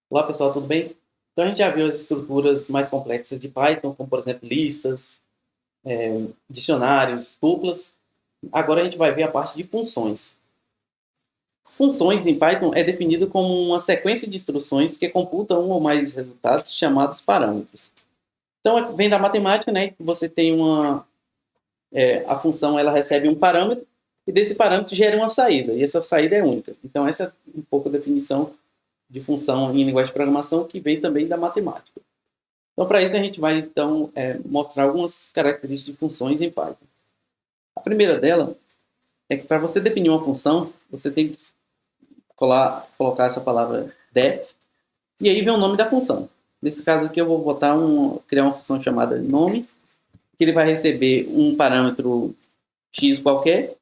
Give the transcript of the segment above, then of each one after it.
Olá pessoal, tudo bem? Então a gente já viu as estruturas mais complexas de Python, como por exemplo listas, dicionários, tuplas. Agora a gente vai ver a parte de funções. Funções em Python é definido como uma sequência de instruções que computa um ou mais resultados chamados parâmetros. Então vem da matemática, né? Que você tem a função ela recebe um parâmetro e desse parâmetro gera uma saída e essa saída é única. Então essa é um pouco a definição de função em linguagem de programação que vem também da matemática. Então, para isso, a gente vai então mostrar algumas características de funções em Python. A primeira dela é que para você definir uma função, você tem que colocar essa palavra def e aí vem o nome da função. Nesse caso aqui, eu vou criar uma função chamada nome, que ele vai receber um parâmetro x qualquer,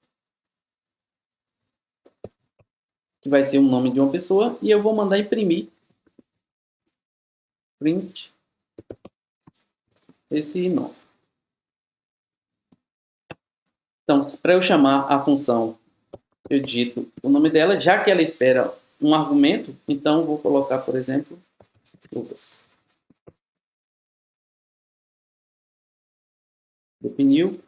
que vai ser o nome de uma pessoa, e eu vou mandar imprimir print esse nome. Então, para eu chamar a função, eu digito o nome dela, já que ela espera um argumento, então vou colocar, por exemplo, Lucas. Definiu,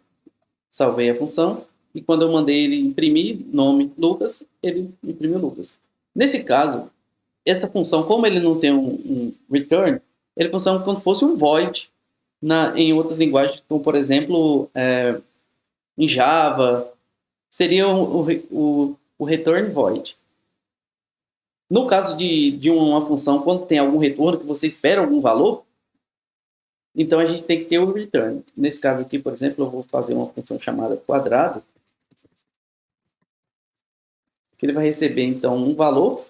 salvei a função, e quando eu mandei ele imprimir nome Lucas, ele imprimiu Lucas. Nesse caso, essa função, como ele não tem um return, ele funciona como se fosse um void em outras linguagens, como por exemplo, em Java, seria o return void. No caso de uma função, quando tem algum retorno que você espera algum valor, então a gente tem que ter o return. Nesse caso aqui, por exemplo, eu vou fazer uma função chamada quadrado, que ele vai receber então um valor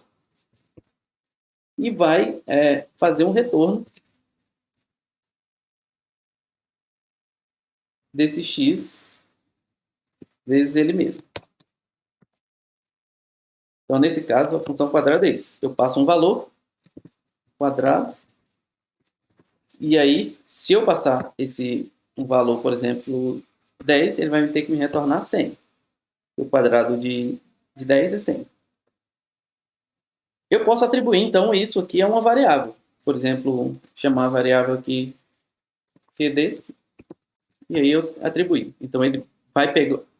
e vai fazer um retorno desse x vezes ele mesmo. Então, nesse caso, a função quadrada é isso. Eu passo um valor, quadrado, e aí, se eu passar um valor, por exemplo, 10, ele vai ter que me retornar 100. O quadrado de 10 é 100. Eu posso atribuir, então, isso aqui a uma variável. Por exemplo, chamar a variável aqui qd, e aí eu atribuí. Então, ele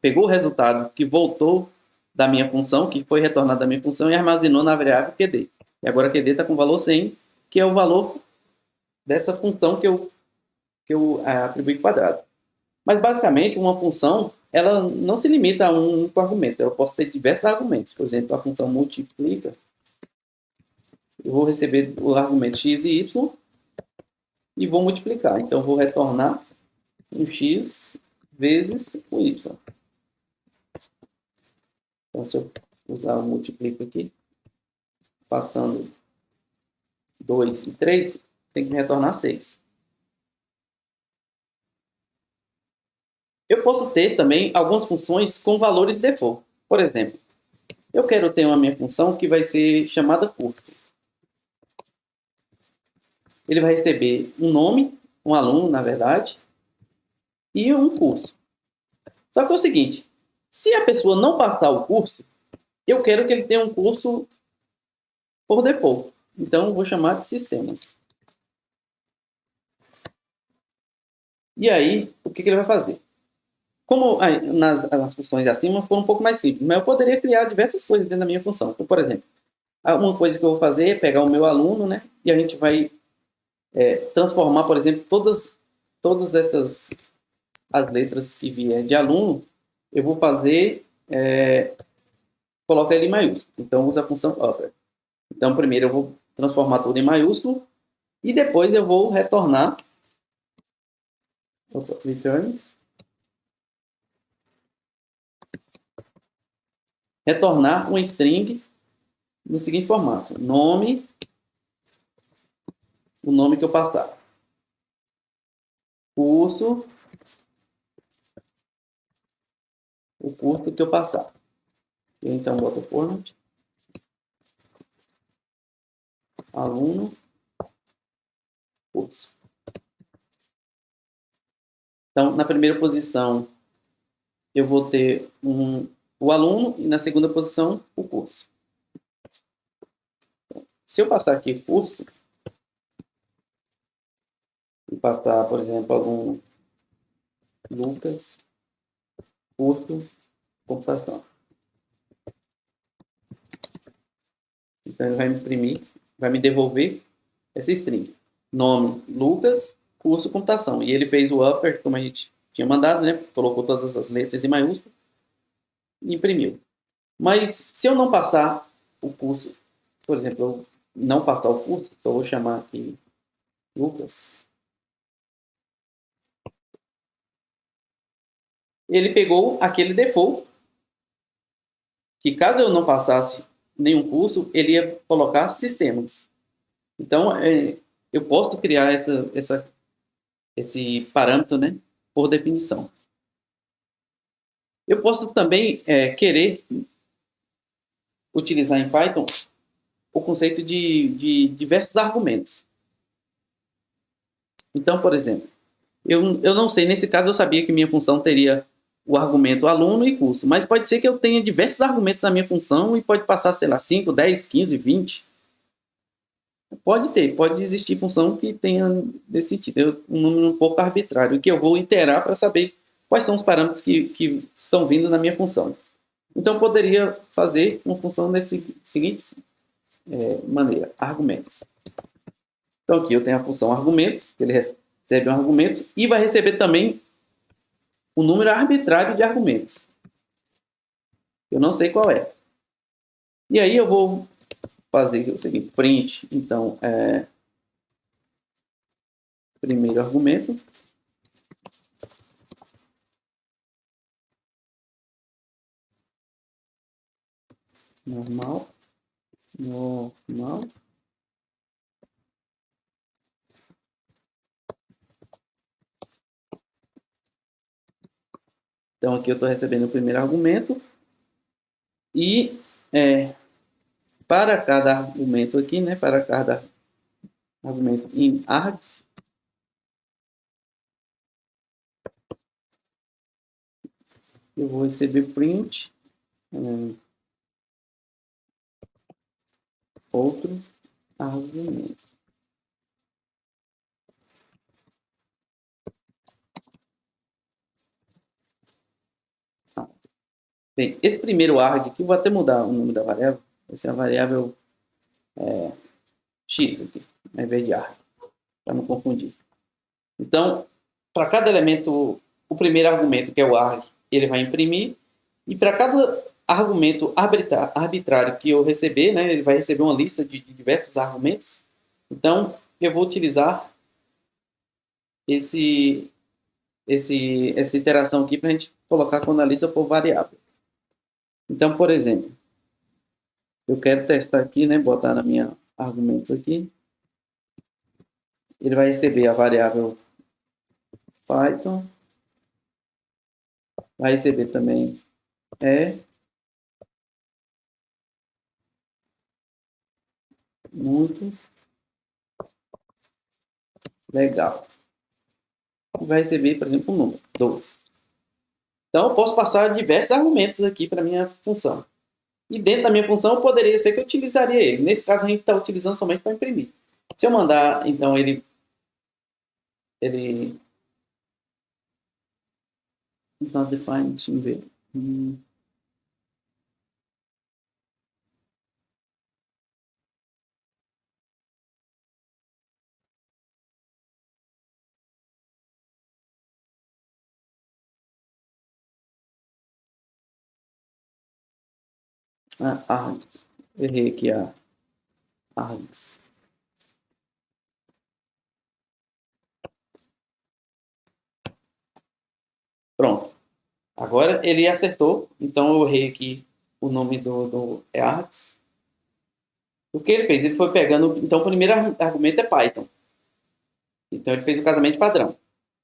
pegou o resultado que voltou da minha função, que foi retornado da minha função, e armazenou na variável qd. E agora qd está com o valor 100, que é o valor dessa função que eu atribuí quadrado. Mas, basicamente, uma função ela não se limita a um único argumento. Eu posso ter diversos argumentos. Por exemplo, a função multiplica. Eu vou receber o argumento x e y e vou multiplicar. Então, vou retornar um x vezes o y. Então, se eu usar o multiplico aqui, passando 2 e 3, tem que me retornar 6. Eu posso ter também algumas funções com valores default. Por exemplo, eu quero ter uma minha função que vai ser chamada curso. Ele vai receber um nome, um aluno, na verdade, e um curso. Só que é o seguinte, se a pessoa não passar o curso, eu quero que ele tenha um curso por default. Então, eu vou chamar de sistemas. E aí, o que ele vai fazer? Como nas funções acima foram um pouco mais simples, mas eu poderia criar diversas coisas dentro da minha função. Então, por exemplo, uma coisa que eu vou fazer é pegar o meu aluno, né? E a gente vai transformar, por exemplo, todas as letras que vier de aluno, eu vou fazer, colocar ele em maiúsculo. Então, usa a função upper. Então, primeiro eu vou transformar tudo em maiúsculo e depois eu vou retornar, return, retornar uma string no seguinte formato: nome, o nome que eu passar, curso, o curso que eu passar. Eu, então, boto format, aluno, curso. Então, na primeira posição, eu vou ter o aluno e na segunda posição, o curso. Se eu passar aqui curso, e passar, por exemplo, algum Lucas, curso, computação. Então ele vai me imprimir, vai me devolver essa string. Nome, Lucas, curso, computação. E ele fez o upper, como a gente tinha mandado, né? Colocou todas as letras em maiúsculo e imprimiu. Mas se eu não passar o curso, por exemplo, eu não passar o curso, só vou chamar aqui Lucas. Ele pegou aquele default, que caso eu não passasse nenhum curso, ele ia colocar sistemas. Então, eu posso criar esse parâmetro, né, por definição. Eu posso também querer utilizar em Python o conceito de diversos argumentos. Então, por exemplo, eu não sei, nesse caso eu sabia que minha função teria o argumento aluno e curso, mas pode ser que eu tenha diversos argumentos na minha função e pode passar, sei lá, 5, 10, 15, 20. Pode existir função que tenha desse sentido, um número um pouco arbitrário, que eu vou iterar para saber quais são os parâmetros que estão vindo na minha função. Então, eu poderia fazer uma função desse seguinte maneira, argumentos. Então, aqui eu tenho a função argumentos, que ele recebe um argumento, e vai receber também um número arbitrário de argumentos. Eu não sei qual é. E aí eu vou fazer o seguinte, print, então, primeiro argumento, normal, então aqui eu estou recebendo o primeiro argumento e para cada argumento aqui, né, para cada argumento em args, eu vou receber print outro argumento. Bem, esse primeiro arg aqui, vou até mudar o nome da variável. Essa é a variável x aqui, ao invés de arg, para não confundir. Então, para cada elemento, o primeiro argumento, que é o arg, ele vai imprimir, e para cada argumento arbitrário que eu receber, né, ele vai receber uma lista de diversos argumentos. Então, eu vou utilizar essa interação aqui para a gente colocar quando a lista for variável. Então, por exemplo, eu quero testar aqui, né, botar na minha argumentos aqui. Ele vai receber a variável Python, vai receber também muito legal. E vai receber, por exemplo, um número, 12. Então, eu posso passar diversos argumentos aqui para a minha função. E dentro da minha função, poderia ser que eu utilizaria ele. Nesse caso, a gente está utilizando somente para imprimir. Se eu mandar, então, ele not defined, deixa eu ver. Args. Errei aqui a args. Pronto. Agora ele acertou. Então eu errei aqui o nome do args. O que ele fez? Ele foi pegando... Então o primeiro argumento é Python. Então ele fez o casamento padrão.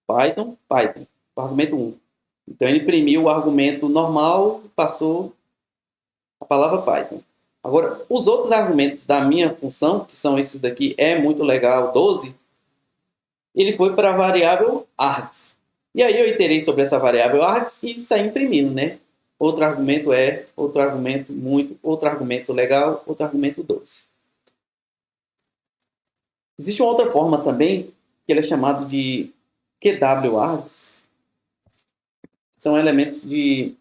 Python, Python. O argumento 1. Então ele imprimiu o argumento normal, passou a palavra Python. Agora, os outros argumentos da minha função, que são esses daqui, é muito legal, 12, ele foi para a variável args. E aí eu iterei sobre essa variável args e saí imprimindo, né? Outro argumento outro argumento muito, outro argumento legal, outro argumento 12. Existe uma outra forma também, que ele é chamado de QW-args. São elementos de...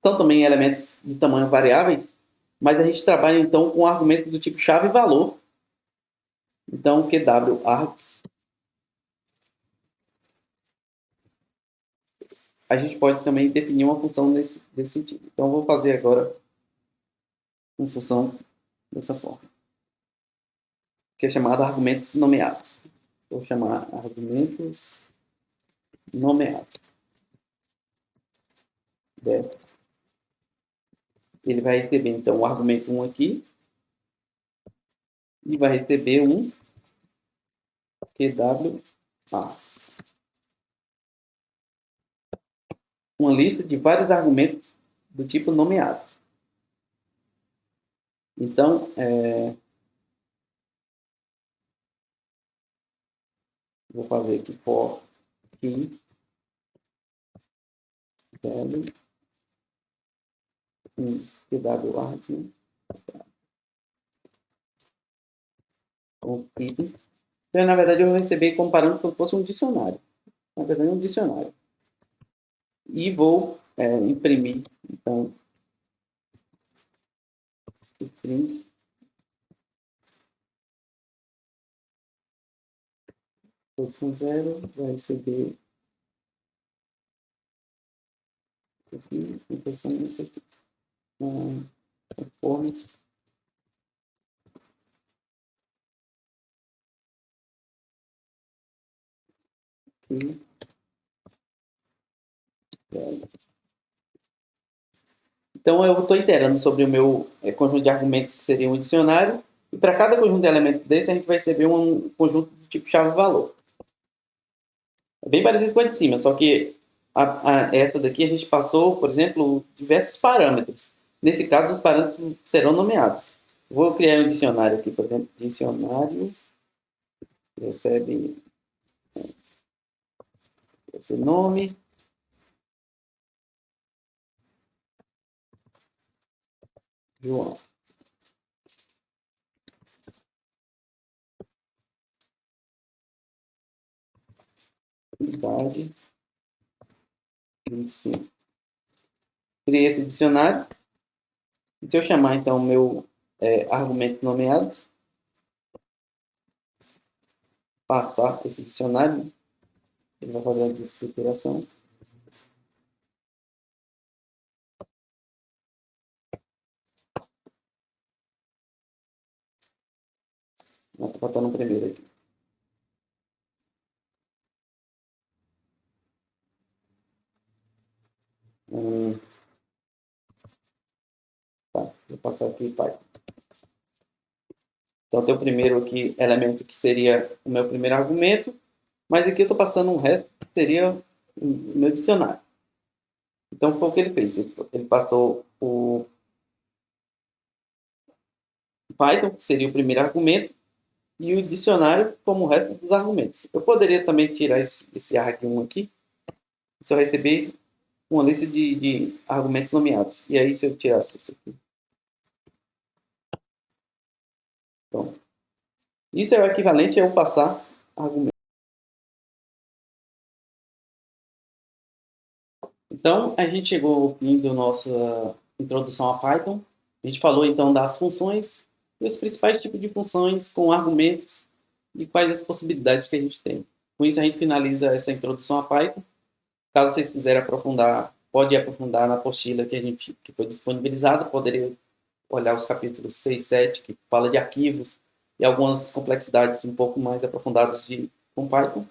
São também elementos de tamanho variáveis, mas a gente trabalha então com argumentos do tipo chave e valor. Então, QW-args, a gente pode também definir uma função nesse sentido. Então, eu vou fazer agora uma função dessa forma, que é chamada argumentos nomeados. Vou chamar argumentos nomeados. Ele vai receber, então, o argumento 1 aqui, e vai receber um QW-args. Uma lista de vários argumentos do tipo nomeados. Então, vou fazer aqui for key value QW-args com itens. Então, na verdade, eu vou receber comparando como se fosse um dicionário. Na verdade, é um dicionário. E vou imprimir, então, string posição 0, vai receber aqui, posição isso aqui. Conforme aqui. Então, eu estou iterando sobre o meu conjunto de argumentos, que seria um dicionário, e para cada conjunto de elementos desse, a gente vai receber um conjunto do tipo chave-valor. É bem parecido com a de cima, só que essa daqui a gente passou, por exemplo, diversos parâmetros. Nesse caso, os parâmetros serão nomeados. Vou criar um dicionário aqui, por exemplo, dicionário recebe esse nome. João. Idade 25. Criei esse dicionário. E se eu chamar, então, meu argumentos nomeados, passar esse dicionário, ele vai fazer a destruturação. Não, tá faltando o primeiro aqui. Tá, vou passar aqui Python. Então, tem o primeiro aqui, elemento que seria o meu primeiro argumento, mas aqui eu estou passando um resto que seria o meu dicionário. Então, foi o que ele fez. Ele passou o Python, que seria o primeiro argumento, e o dicionário como o resto dos argumentos. Eu poderia também tirar esse arg1 aqui, só receber uma lista de argumentos nomeados. E aí, se eu tirasse isso aqui. Pronto. Isso é o equivalente a eu passar argumento. Então, a gente chegou ao fim da nossa introdução a Python. A gente falou, então, das funções e os principais tipos de funções com argumentos e quais as possibilidades que a gente tem. Com isso, a gente finaliza essa introdução a Python. Caso vocês quiserem aprofundar, pode aprofundar na apostila que foi disponibilizada. Poderia olhar os capítulos 6 e 7, que fala de arquivos e algumas complexidades um pouco mais aprofundadas com Python.